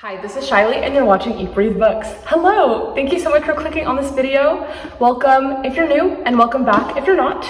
Hi, this is Shiley and you're watching Eat Breathe Books. Hello! Thank you so much for clicking on this video. Welcome if you're new and welcome back if you're not.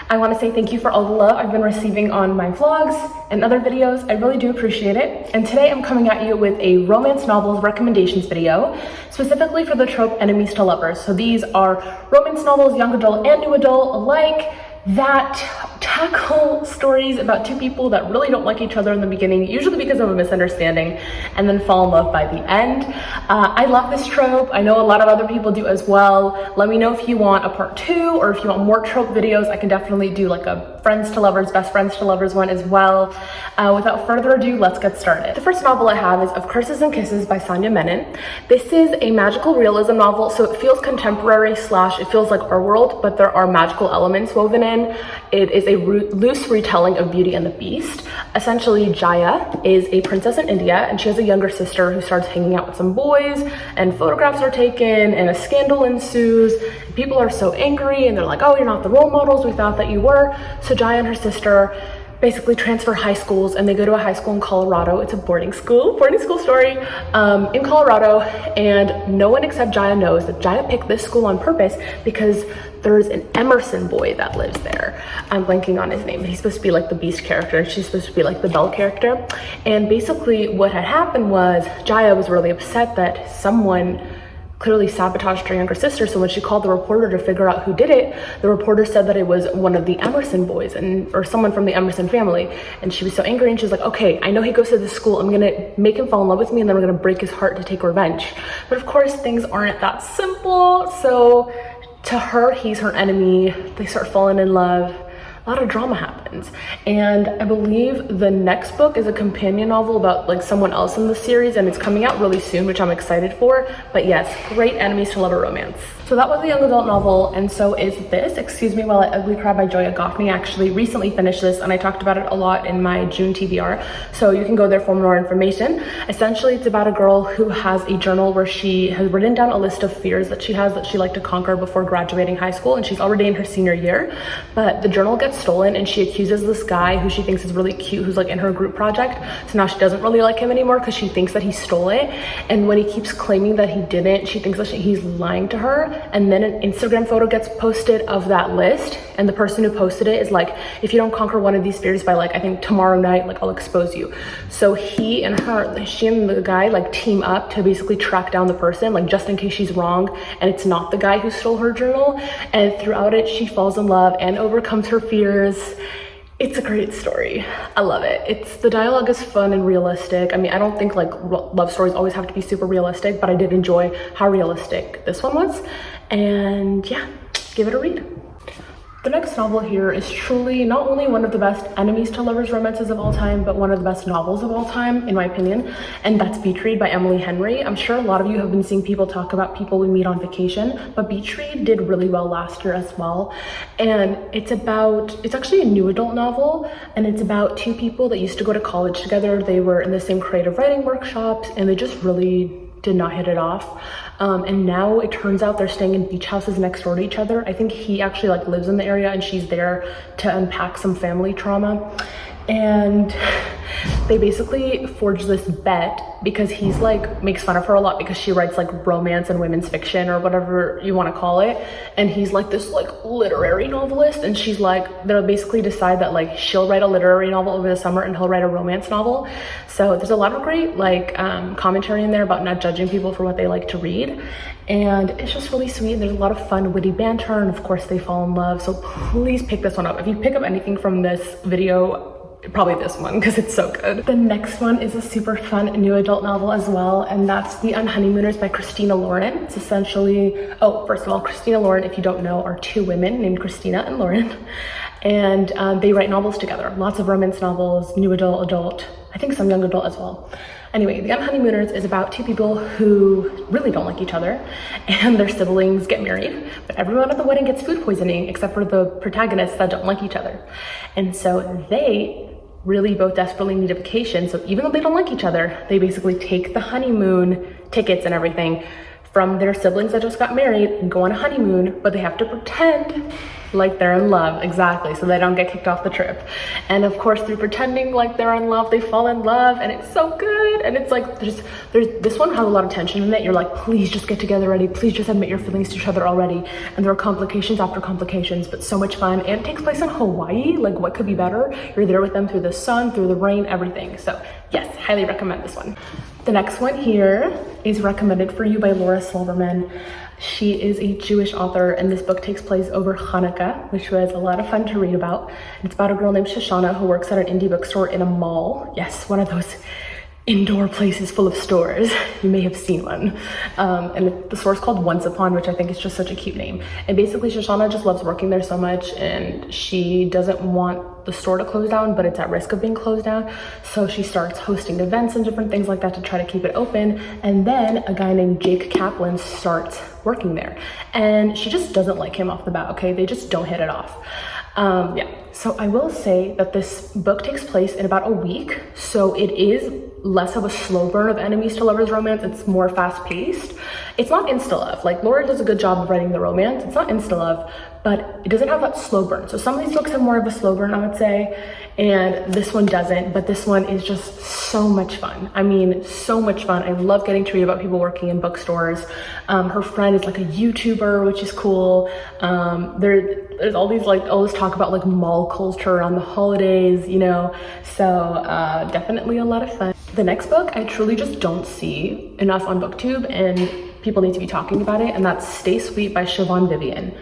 I want to say thank you for all the love I've been receiving on my vlogs and other videos. I really do appreciate it. And today I'm coming at you with a romance novels recommendations video, specifically for the trope enemies to lovers. So these are romance novels, young adult and new adult alike, that tackle stories about two people that really don't like each other in the beginning, usually because of a misunderstanding, and then fall in love by the end. I love this trope. I know a lot of other people do as well. Let me know if you want a part 2 or if you want more trope videos. I can definitely do like a friends to lovers, best friends to lovers one as well. Without further ado, let's get started. The first novel I have is Of Curses and Kisses by Sandhya Menon. This is a magical realism novel, so it feels contemporary / it feels like our world, but there are magical elements woven in. It is a loose retelling of Beauty and the Beast. Essentially, Joya is a princess in India and she has a younger sister who starts hanging out with some boys, and photographs are taken and a scandal ensues. People are so angry and they're like, oh, you're not the role models we thought that you were. So Joya and her sister basically transfer high schools, and they go to a high school in Colorado. It's a boarding school story in Colorado, and no one except Joya knows that Joya picked this school on purpose because there's an Emerson boy that lives there. I'm blanking on his name. He's supposed to be like the Beast character and she's supposed to be like the Belle character. And basically what had happened was Joya was really upset that someone clearly sabotaged her younger sister. So when she called the reporter to figure out who did it, the reporter said that it was one of the Emerson boys or someone from the Emerson family. And she was so angry and she was like, okay, I know he goes to this school. I'm gonna make him fall in love with me and then we're gonna break his heart to take revenge. But of course things aren't that simple. So to her, he's her enemy. They start falling in love. A lot of drama happens. And I believe the next book is a companion novel about like someone else in the series, and it's coming out really soon, which I'm excited for. But yes, great enemies to lover romance. So that was the young adult novel, and so is this, Excuse Me While I Ugly Cry by Joya. Goffney actually recently finished this, and I talked about it a lot in my June TBR, so you can go there for more information. Essentially, it's about a girl who has a journal where she has written down a list of fears that she has that she'd like to conquer before graduating high school, and she's already in her senior year, but the journal gets stolen and she accuses this guy who she thinks is really cute, who's like in her group project. So now she doesn't really like him anymore because she thinks that he stole it, and when he keeps claiming that he didn't, she thinks that he's lying to her. And then an Instagram photo gets posted of that list, and the person who posted it is like, if you don't conquer one of these fears by like I think tomorrow night, like I'll expose you. So she and the guy like team up to basically track down the person, like just in case she's wrong and it's not the guy who stole her journal. And throughout it she falls in love and overcomes her fears. It's a great story. I love it. The dialogue is fun and realistic. I mean, I don't think like love stories always have to be super realistic, but I did enjoy how realistic this one was. And yeah, give it a read. The next novel here is truly not only one of the best enemies to lovers romances of all time, but one of the best novels of all time, in my opinion, and that's Beach Read by Emily Henry. I'm sure a lot of you have been seeing people talk about People We Meet on Vacation, but Beach Read did really well last year as well. And it's actually a new adult novel, and it's about two people that used to go to college together. They were in the same creative writing workshops, and they just really did not hit it off. And now it turns out they're staying in beach houses next door to each other. I think he actually like lives in the area and she's there to unpack some family trauma. And they basically forge this bet because he's like makes fun of her a lot because she writes like romance and women's fiction or whatever you want to call it, and he's like this like literary novelist, and she's like, they'll basically decide that like she'll write a literary novel over the summer and he'll write a romance novel. So there's a lot of great like commentary in there about not judging people for what they like to read, and it's just really sweet. There's a lot of fun witty banter, and of course they fall in love. So please pick this one up. If you pick up anything from this video, probably this one because it's so good. The next one is a super fun new adult novel as well, and that's The Unhoneymooners by Christina Lauren. It's essentially, first of all, Christina Lauren, if you don't know, are two women named Christina and Lauren, and they write novels together. Lots of romance novels, new adult, I think some young adult as well. Anyway, The Unhoneymooners is about two people who really don't like each other, and their siblings get married, but everyone at the wedding gets food poisoning except for the protagonists that don't like each other. And so they really both desperately need a vacation. So even though they don't like each other, they basically take the honeymoon tickets and everything from their siblings that just got married and go on a honeymoon, but they have to pretend like they're in love, exactly, so they don't get kicked off the trip. And of course, through pretending like they're in love, they fall in love, and it's so good. And it's like, there's this one has a lot of tension in it. You're like, please just get together already, please just admit your feelings to each other already. And there are complications after complications, but so much fun. And it takes place in Hawaii, like what could be better? You're there with them through the sun, through the rain, everything. So yes, highly recommend this one. The next one here is recommended for you by Laura Silverman. She is a Jewish author, and this book takes place over Hanukkah, which was a lot of fun to read about. It's about a girl named Shoshana who works at an indie bookstore in a mall. Yes, one of those indoor places full of stores. You may have seen one. And the store's called Once Upon, which I think is just such a cute name. And basically Shoshana just loves working there so much, and she doesn't want the store to close down, but it's at risk of being closed down. So she starts hosting events and different things like that to try to keep it open. And then a guy named Jake Kaplan starts working there, and she just doesn't like him off the bat, okay? They just don't hit it off. Yeah, so I will say that this book takes place in about a week, so it is less of a slow burn of enemies to lovers romance. It's more fast paced. It's not insta love. Like, Laura does a good job of writing the romance. It's not insta love, but it doesn't have that slow burn. So some of these books have more of a slow burn, I would say, and this one doesn't, but this one is just so much fun. I mean, so much fun. I love getting to read about people working in bookstores. Her friend is like a YouTuber, which is cool. There's all this talk about like mall culture around the holidays, you know, so definitely a lot of fun. The next book I truly just don't see enough on BookTube, and people need to be talking about it, and that's Stay Sweet by Siobhan Vivian.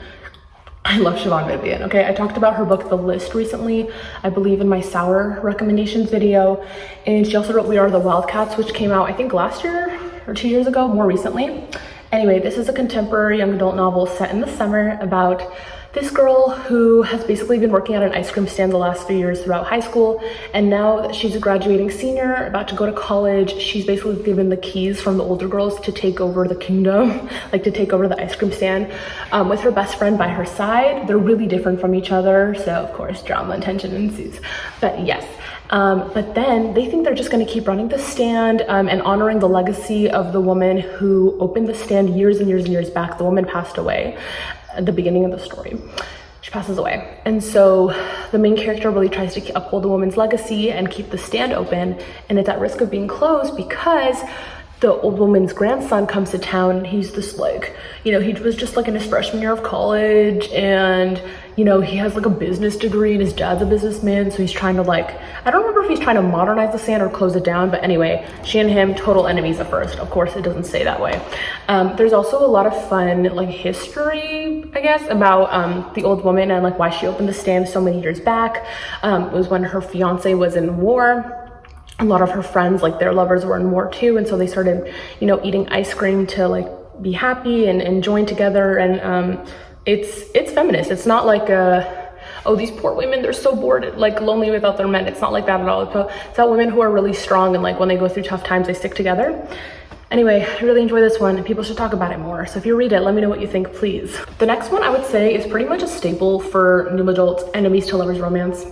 I love Siobhan Vivian, okay? I talked about her book, The List, recently, I believe in my sour recommendations video, and she also wrote We Are the Wildcats, which came out, I think, last year or 2 years ago, more recently. Anyway, this is a contemporary young adult novel set in the summer about this girl who has basically been working at an ice cream stand the last 3 years throughout high school, and now that she's a graduating senior, about to go to college, she's basically given the keys from the older girls to take over the kingdom, like to take over the ice cream stand, with her best friend by her side. They're really different from each other, so of course drama and tension ensues. But yes, but then they think they're just going to keep running the stand and honoring the legacy of the woman who opened the stand years and years and years back. The woman passed away at the beginning of the story. She passes away. And so the main character really tries to uphold the woman's legacy and keep the stand open, and it's at risk of being closed because the old woman's grandson comes to town, and he's this like, you know, he was just like in his freshman year of college, and you know, he has like a business degree and his dad's a businessman, so he's trying to like, I don't remember if he's trying to modernize the stand or close it down, but anyway, she and him, total enemies at first. Of course, it doesn't say that way. There's also a lot of fun like history, I guess, about the old woman and like why she opened the stand so many years back. It was when her fiance was in war. A lot of her friends, like their lovers, were in war too, and so they started, you know, eating ice cream to like be happy and join together. And it's feminist. It's not like oh, these poor women, they're so bored, like lonely without their men. It's not like that at all. It's about women who are really strong, and like when they go through tough times, they stick together. Anyway, I really enjoy this one, and people should talk about it more. So if you read it, let me know what you think, please. The next one I would say is pretty much a staple for new adult enemies to lovers romance.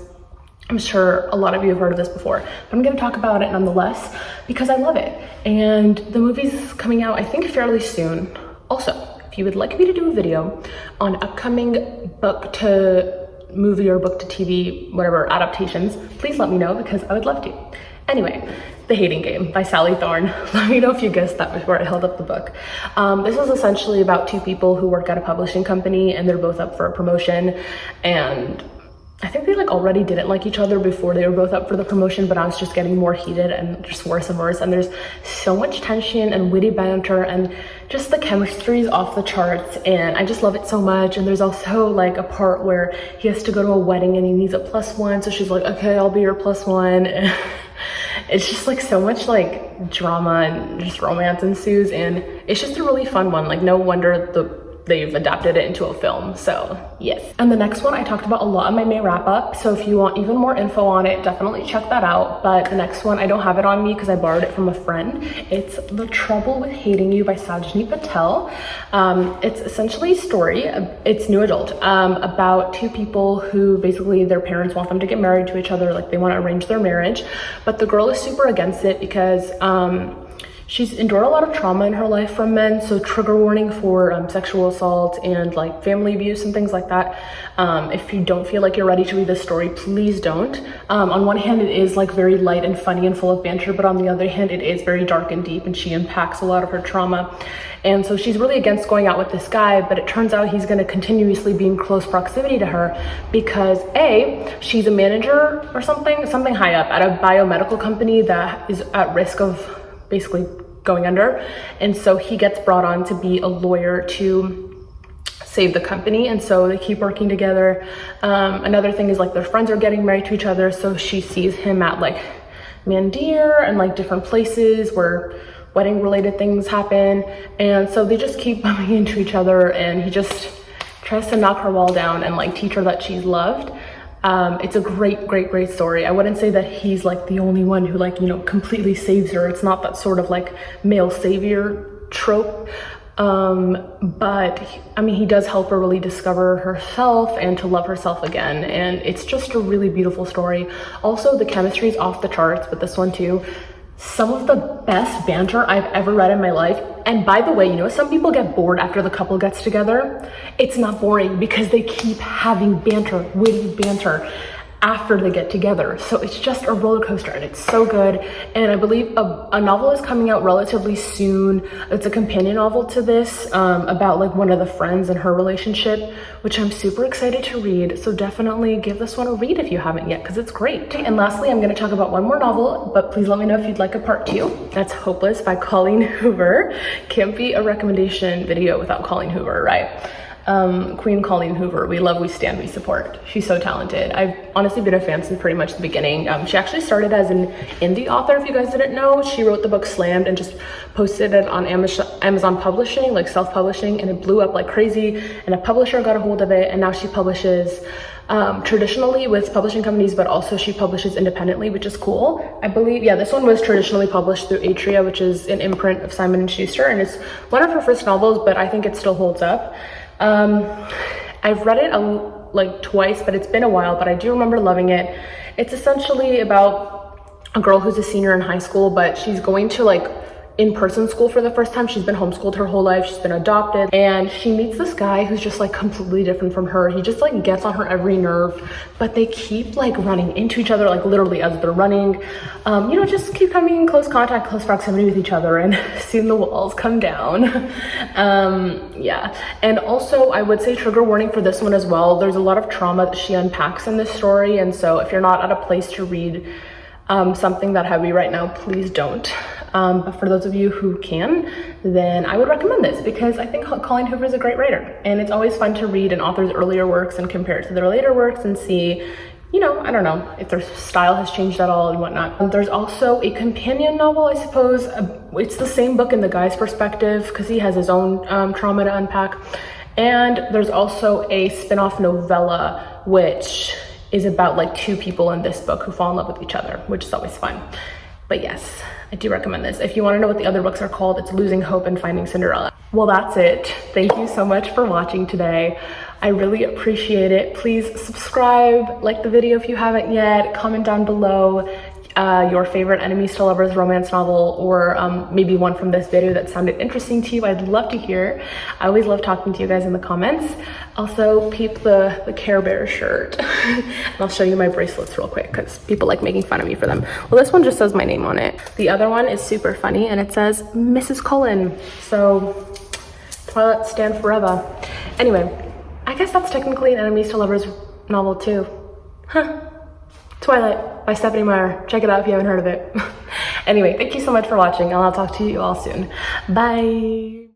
I'm sure a lot of you have heard of this before, but I'm gonna talk about it nonetheless because I love it. And the movie's coming out, I think, fairly soon. Also, if you would like me to do a video on upcoming book to movie or book to TV, whatever adaptations, please let me know because I would love to. Anyway, The Hating Game by Sally Thorne. Let me know if you guessed that before I held up the book. This is essentially about two people who work at a publishing company, and they're both up for a promotion, and I think they like already didn't like each other before they were both up for the promotion, but now it's just getting more heated and just worse and worse. And there's so much tension and witty banter, and just the chemistry is off the charts, and I just love it so much. And there's also like a part where he has to go to a wedding and he needs a +1, so she's like, okay, I'll be your +1. It's just like so much like drama and just romance ensues, and it's just a really fun one. Like, no wonder they've adapted it into a film, so yes. And the next one I talked about a lot in my May wrap up, so if you want even more info on it, definitely check that out. But the next one, I don't have it on me because I borrowed it from a friend. It's The Trouble with Hating You by Sajni Patel. It's essentially a story, it's new adult, about two people who basically their parents want them to get married to each other, like they want to arrange their marriage, but the girl is super against it because she's endured a lot of trauma in her life from men, so trigger warning for sexual assault and like family abuse and things like that. If you don't feel like you're ready to read this story, please don't. On one hand, it is like very light and funny and full of banter, but on the other hand, it is very dark and deep, and she unpacks a lot of her trauma. And so she's really against going out with this guy, but it turns out he's going to continuously be in close proximity to her because she's a manager or something high up at a biomedical company that is at risk of basically going under. And so he gets brought on to be a lawyer to save the company, and so they keep working together. Another thing is like their friends are getting married to each other, so she sees him at like Mandir and like different places where wedding related things happen, and so they just keep bumping into each other, and he just tries to knock her wall down and like teach her that she's loved. It's a great story. I wouldn't say that he's like the only one who like, you know, completely saves her. It's not that sort of like male savior trope. But I mean, he does help her really discover herself and to love herself again. And it's just a really beautiful story. Also, the chemistry is off the charts with this one too. Some of the best banter I've ever read in my life. And by the way, you know, some people get bored after the couple gets together. It's not boring because they keep having banter, witty banter after they get together. So it's just a roller coaster, and it's so good. And I believe a novel is coming out relatively soon. It's a companion novel to this, about like one of the friends and her relationship, which I'm super excited to read. So definitely give this one a read if you haven't yet, because it's great. And lastly, I'm going to talk about one more novel, but please let me know if you'd like a part 2. That's Hopeless by Colleen Hoover. Can't be a recommendation video without Colleen Hoover, right? Queen Colleen Hoover, we love, we stand, we support. She's so talented. I've honestly been a fan since pretty much the beginning. She actually started as an indie author, if you guys didn't know. She wrote the book Slammed and just posted it on Amazon Publishing, like self-publishing, and it blew up like crazy, and a publisher got a hold of it, and now she publishes traditionally with publishing companies, but also she publishes independently, which is cool. I believe, yeah, this one was traditionally published through Atria, which is an imprint of Simon & Schuster, and it's one of her first novels, but I think it still holds up. I've read it like twice, but it's been a while, but I do remember loving it. It's essentially about a girl who's a senior in high school, but she's going to like in-person school for the first time. She's been homeschooled her whole life. She's been adopted, and she meets this guy who's just like completely different from her. He just like gets on her every nerve, but they keep like running into each other, like literally as they're running, you know, just keep coming in close contact, close proximity with each other, and soon the walls come down. Yeah. And also I would say trigger warning for this one as well. There's a lot of trauma that she unpacks in this story, and so if you're not at a place to read something that heavy right now, please don't. But for those of you who can, then I would recommend this, because I think Colleen Hoover is a great writer, and it's always fun to read an author's earlier works and compare it to their later works and see, you know, I don't know if their style has changed at all and whatnot. There's also a companion novel, I suppose. It's the same book in the guy's perspective because he has his own trauma to unpack. And there's also a spin-off novella, which is about like two people in this book who fall in love with each other, which is always fun. But yes, I do recommend this. If you want to know what the other books are called, it's Losing Hope and Finding Cinderella. Well, that's it. Thank you so much for watching today. I really appreciate it. Please subscribe, like the video if you haven't yet, comment down below your favorite enemies to lovers romance novel, or maybe one from this video that sounded interesting to you. I'd love to hear. I always love talking to you guys in the comments. Also, peep the Care Bear shirt. And I'll show you my bracelets real quick because people like making fun of me for them. Well, this one just says my name on it. The other one is super funny, and it says Mrs. Cullen. So Twilight stand forever. Anyway, I guess that's technically an enemies to lovers novel too. Huh. Twilight by Stephanie Meyer. Check it out if you haven't heard of it. Anyway, thank you so much for watching, and I'll talk to you all soon. Bye.